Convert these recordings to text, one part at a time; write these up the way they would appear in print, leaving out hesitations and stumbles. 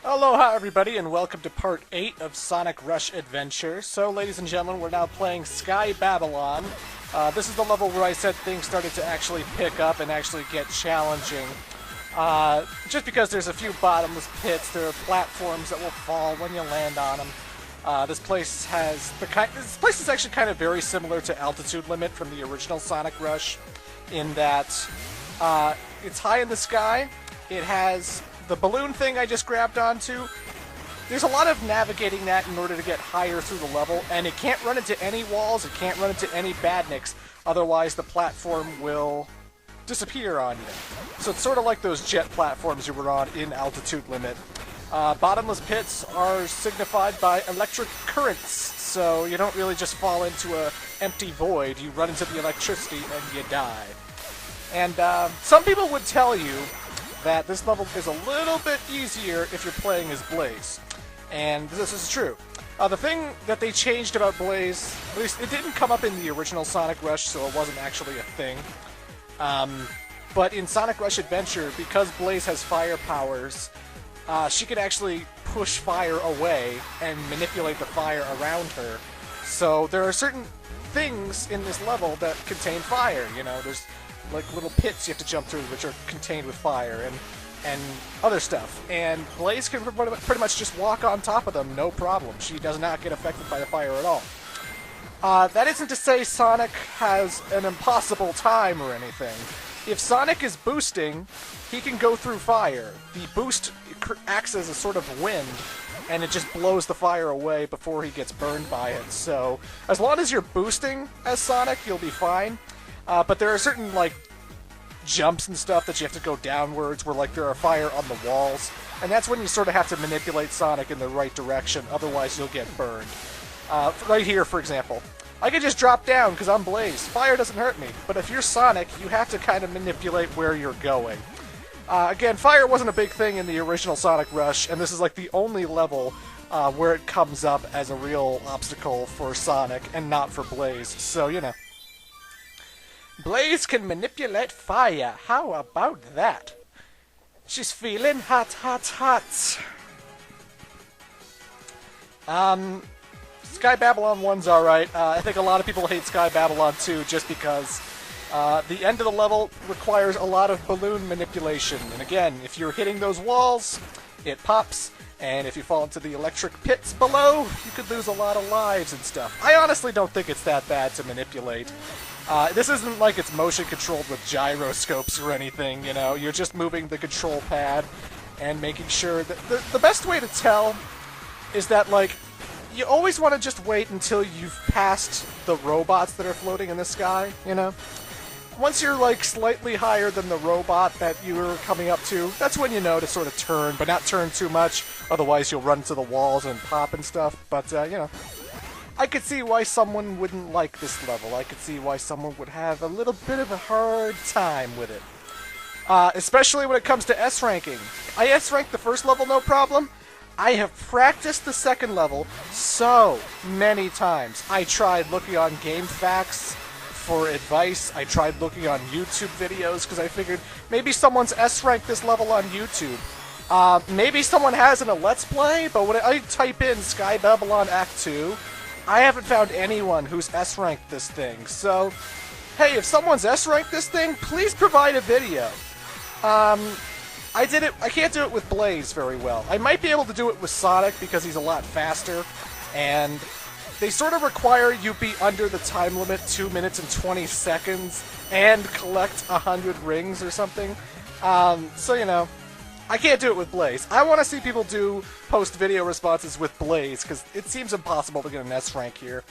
Aloha everybody and welcome to part 8 of Sonic Rush Adventure. So ladies and gentlemen, we're now playing Sky Babylon. This is the level where I said things started to actually pick up and actually get challenging. Just because there's a few bottomless pits, there are platforms that will fall when you land on them. This place is actually kind of very similar to Altitude Limit from the original Sonic Rush in that it's high in the sky. It has the balloon thing I just grabbed onto. There's a lot of navigating that in order to get higher through the level, and it can't run into any walls, it can't run into any badniks, otherwise the platform will disappear on you. So it's sort of like those jet platforms you were on in Altitude Limit. Bottomless pits are signified by electric currents, so you don't really just fall into an empty void, you run into the electricity and you die. And some people would tell you that this level is a little bit easier if you're playing as Blaze. And this is true. The thing that they changed about Blaze, at least it didn't come up in the original Sonic Rush, so it wasn't actually a thing. But in Sonic Rush Adventure, because Blaze has fire powers, she can actually push fire away and manipulate the fire around her. So there are certain things in this level that contain fire, you know, there's like little pits you have to jump through which are contained with fire and other stuff. And Blaze can pretty much just walk on top of them, no problem. She does not get affected by the fire at all. That isn't to say Sonic has an impossible time or anything. If Sonic is boosting, he can go through fire. The boost acts as a sort of wind, and it just blows the fire away before he gets burned by it. So as long as you're boosting as Sonic, you'll be fine. But there are certain, like, jumps and stuff that you have to go downwards where, like, there are fire on the walls. And that's when you sort of have to manipulate Sonic in the right direction, otherwise you'll get burned. Right here, for example. I can just drop down because I'm Blaze. Fire doesn't hurt me. But if you're Sonic, you have to kind of manipulate where you're going. Again, fire wasn't a big thing in the original Sonic Rush, and this is, like, the only level where it comes up as a real obstacle for Sonic and not for Blaze. So, you know. Blaze can manipulate fire. How about that? She's feeling hot, hot, hot. Sky Babylon 1's alright. I think a lot of people hate Sky Babylon 2 just because the end of the level requires a lot of balloon manipulation. And again, if you're hitting those walls, it pops. And if you fall into the electric pits below, you could lose a lot of lives and stuff. I honestly don't think it's that bad to manipulate. This isn't like it's motion controlled with gyroscopes or anything, you know. You're just moving the control pad and making sure that... The best way to tell is that, like, you always want to just wait until you've passed the robots that are floating in the sky, you know? Once you're, like, slightly higher than the robot that you were coming up to, that's when you know to sort of turn, but not turn too much, otherwise you'll run into the walls and pop and stuff, but, you know. I could see why someone wouldn't like this level. I could see why someone would have a little bit of a hard time with it. Especially when it comes to S-ranking. I S-ranked the first level, no problem. I have practiced the second level so many times. I tried looking on GameFAQs for advice. I tried looking on YouTube videos because I figured maybe someone's S-ranked this level on YouTube. Maybe someone has in a Let's Play, but when I type in Sky Babylon Act 2, I haven't found anyone who's S-ranked this thing. So, hey, if someone's S-ranked this thing, please provide a video. I can't do it with Blaze very well. I might be able to do it with Sonic because he's a lot faster, and they sort of require you be under the time limit 2 minutes and 20 seconds and collect 100 rings or something. So, you know, I can't do it with Blaze. I want to see people post video responses with Blaze, because it seems impossible to get an S rank here.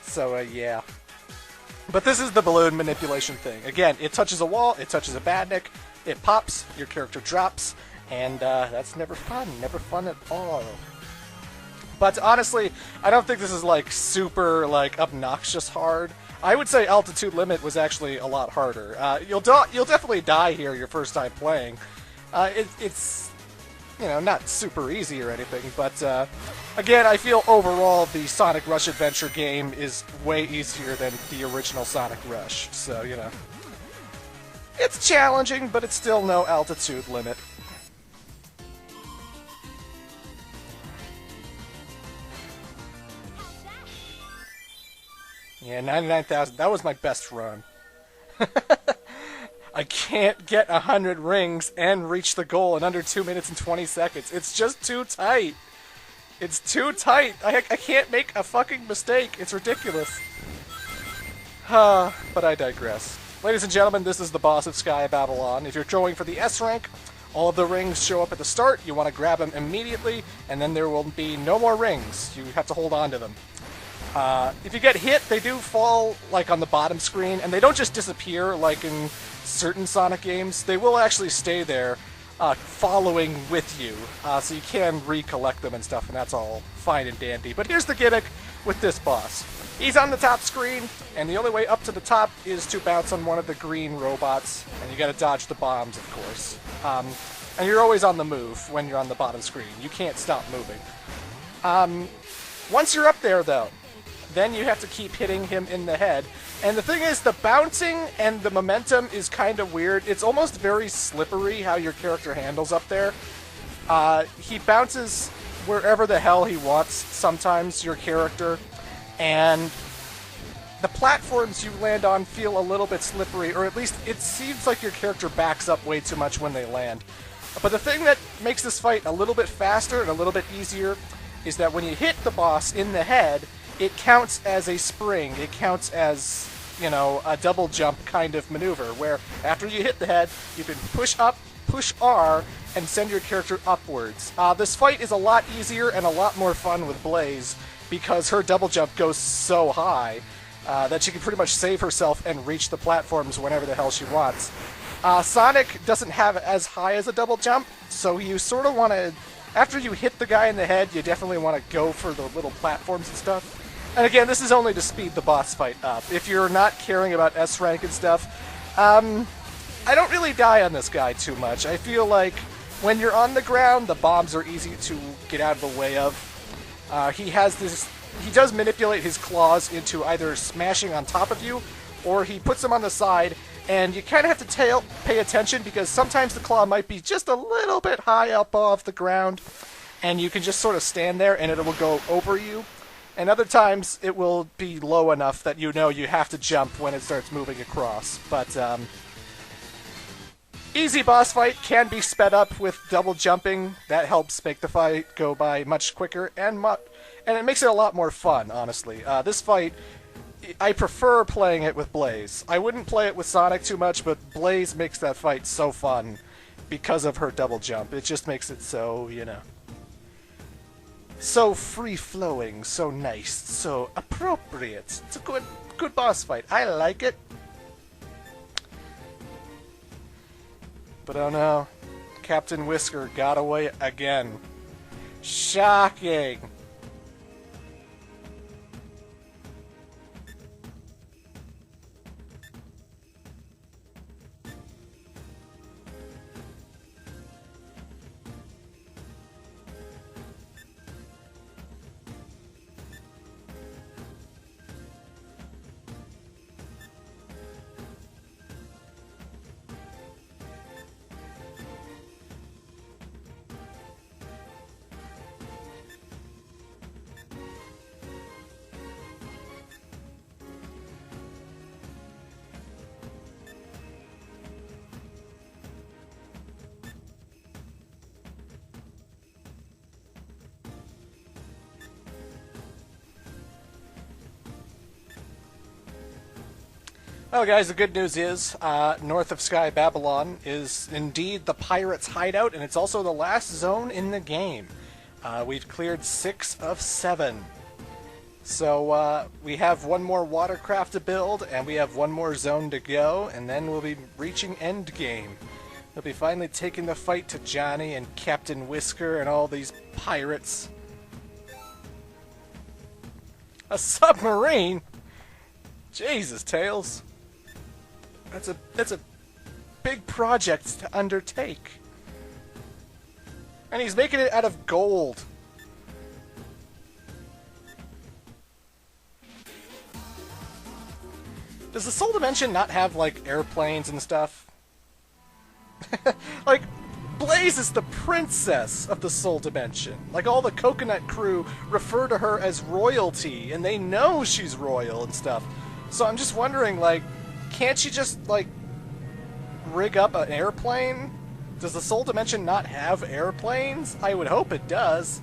So, yeah. But this is the balloon manipulation thing. Again, it touches a wall, it touches a badnik, it pops, your character drops, and that's never fun. Never fun at all. But honestly, I don't think this is, like, super, like, obnoxious hard. I would say Altitude Limit was actually a lot harder. You'll definitely die here your first time playing. It's, you know, not super easy or anything, but, again, I feel overall the Sonic Rush Adventure game is way easier than the original Sonic Rush, so, you know. It's challenging, but it's still no Altitude Limit. Yeah, 99,000. That was my best run. I can't get 100 rings and reach the goal in under 2 minutes and 20 seconds. It's just too tight. It's too tight. I can't make a fucking mistake. It's ridiculous. But I digress. Ladies and gentlemen, this is the boss of Sky Babylon. If you're going for the S rank, all of the rings show up at the start. You want to grab them immediately, and then there will be no more rings. You have to hold on to them. If you get hit, they do fall like on the bottom screen, and they don't just disappear like in certain Sonic games. They will actually stay there, following with you, so you can recollect them and stuff, and that's all fine and dandy. But here's the gimmick with this boss. He's on the top screen, and the only way up to the top is to bounce on one of the green robots, and you gotta dodge the bombs, of course. And you're always on the move when you're on the bottom screen. You can't stop moving. Once you're up there, though, then you have to keep hitting him in the head. And the thing is, the bouncing and the momentum is kind of weird. It's almost very slippery how your character handles up there. He bounces wherever the hell he wants, sometimes, your character. And the platforms you land on feel a little bit slippery, or at least it seems like your character backs up way too much when they land. But the thing that makes this fight a little bit faster and a little bit easier is that when you hit the boss in the head, it counts as a spring. It counts as, you know, a double jump kind of maneuver, where after you hit the head, you can push up, push R, and send your character upwards. This fight is a lot easier and a lot more fun with Blaze, because her double jump goes so high that she can pretty much save herself and reach the platforms whenever the hell she wants. Sonic doesn't have as high as a double jump, so you sort of want to, after you hit the guy in the head, you definitely want to go for the little platforms and stuff. And again, this is only to speed the boss fight up. If you're not caring about S rank and stuff, I don't really die on this guy too much. I feel like when you're on the ground, the bombs are easy to get out of the way of. He does manipulate his claws into either smashing on top of you, or he puts them on the side, and you kind of have to pay attention, because sometimes the claw might be just a little bit high up off the ground, and you can just sort of stand there and it will go over you. And other times it will be low enough that you know you have to jump when it starts moving across. But easy boss fight can be sped up with double jumping. That helps make the fight go by much quicker, and it makes it a lot more fun, honestly. This fight, I prefer playing it with Blaze. I wouldn't play it with Sonic too much, but Blaze makes that fight so fun because of her double jump. It just makes it so, you know, so free-flowing, so nice, so appropriate. It's a good boss fight. I like it. But oh no, Captain Whisker got away again. Shocking. Well, guys, the good news is, north of Sky Babylon is indeed the Pirates' hideout, and it's also the last zone in the game. We've cleared 6 of 7. So, we have one more watercraft to build, and we have one more zone to go, and then we'll be reaching endgame. We'll be finally taking the fight to Johnny and Captain Whisker and all these pirates. A submarine? Jesus, Tails. That's a big project to undertake. And he's making it out of gold. Does the Soul Dimension not have, like, airplanes and stuff? Like, Blaze is the princess of the Soul Dimension. Like, all the Coconut crew refer to her as royalty, and they know she's royal and stuff. So I'm just wondering, like, can't she just, like, rig up an airplane? Does the Soul Dimension not have airplanes? I would hope it does.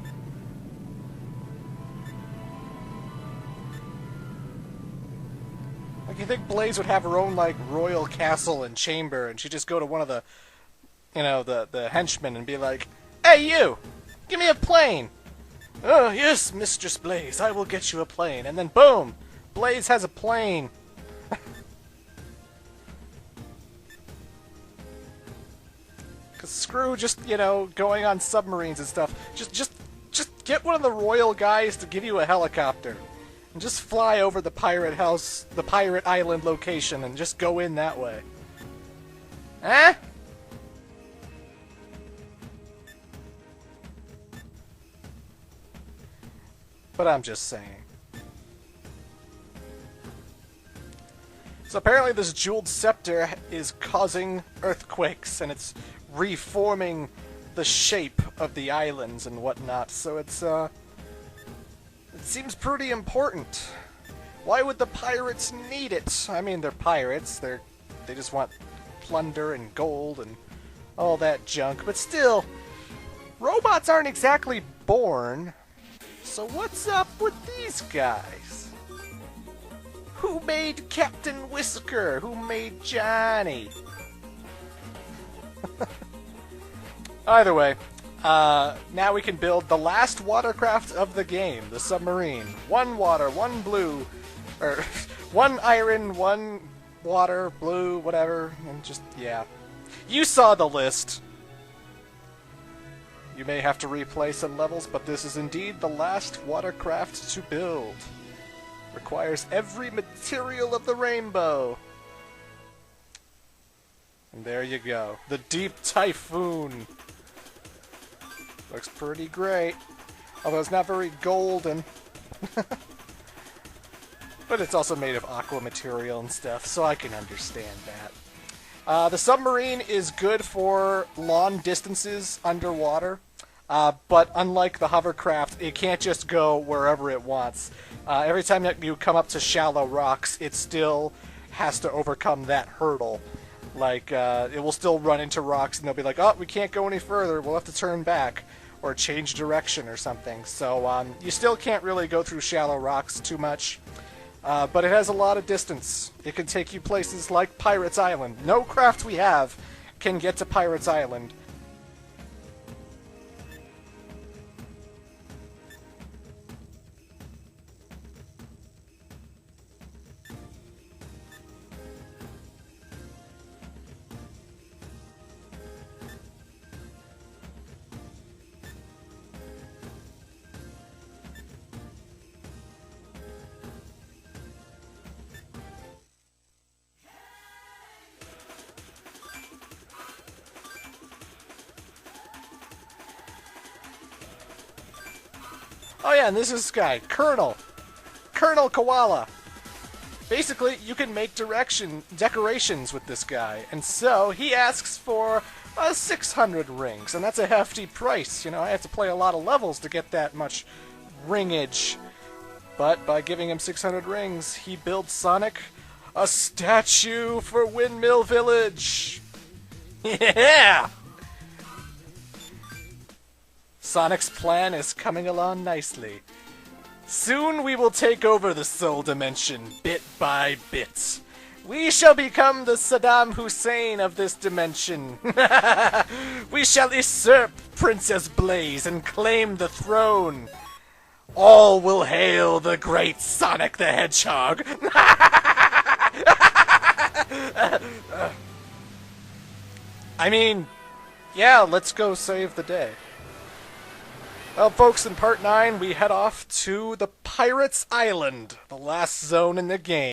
Like, you think Blaze would have her own, like, royal castle and chamber, and she'd just go to one of the, you know, the henchmen and be like, "Hey, you! Give me a plane!" "Oh, yes, Mistress Blaze, I will get you a plane." And then, boom! Blaze has a plane. Because screw just, you know, going on submarines and stuff. Just get one of the royal guys to give you a helicopter. And just fly over the pirate house, the pirate island location, and just go in that way. Eh? But I'm just saying. So apparently this jeweled scepter is causing earthquakes, and it's reforming the shape of the islands and whatnot, so it's, it seems pretty important. Why would the pirates need it? I mean, they're pirates. They just want plunder and gold and all that junk. But still, robots aren't exactly born. So what's up with these guys? Who made Captain Whisker? Who made Johnny? Either way, now we can build the last watercraft of the game, the submarine. One water, one blue, or one iron, one water, blue, whatever, and just, yeah. You saw the list. You may have to replay some levels, but this is indeed the last watercraft to build. Requires every material of the rainbow. And there you go. The Deep Typhoon. Looks pretty great. Although it's not very golden. But it's also made of aqua material and stuff, so I can understand that. The submarine is good for long distances underwater. But unlike the hovercraft, it can't just go wherever it wants. Every time that you come up to shallow rocks, it still has to overcome that hurdle. Like, it will still run into rocks, and they'll be like, "Oh, we can't go any further, we'll have to turn back," or change direction or something. So, you still can't really go through shallow rocks too much. But it has a lot of distance. It can take you places like Pirates Island. No craft we have can get to Pirates Island. Oh yeah, and this is this guy, Colonel Koala. Basically, you can make decorations with this guy, and so he asks for 600 rings, and that's a hefty price. You know, I have to play a lot of levels to get that much ringage. But by giving him 600 rings, he builds Sonic a statue for Windmill Village. Yeah! Sonic's plan is coming along nicely. Soon we will take over the Soul Dimension, bit by bit. We shall become the Saddam Hussein of this dimension. We shall usurp Princess Blaze and claim the throne. All will hail the great Sonic the Hedgehog. I mean, yeah, let's go save the day. Well, folks, in Part 9, we head off to the Pirates Island, the last zone in the game.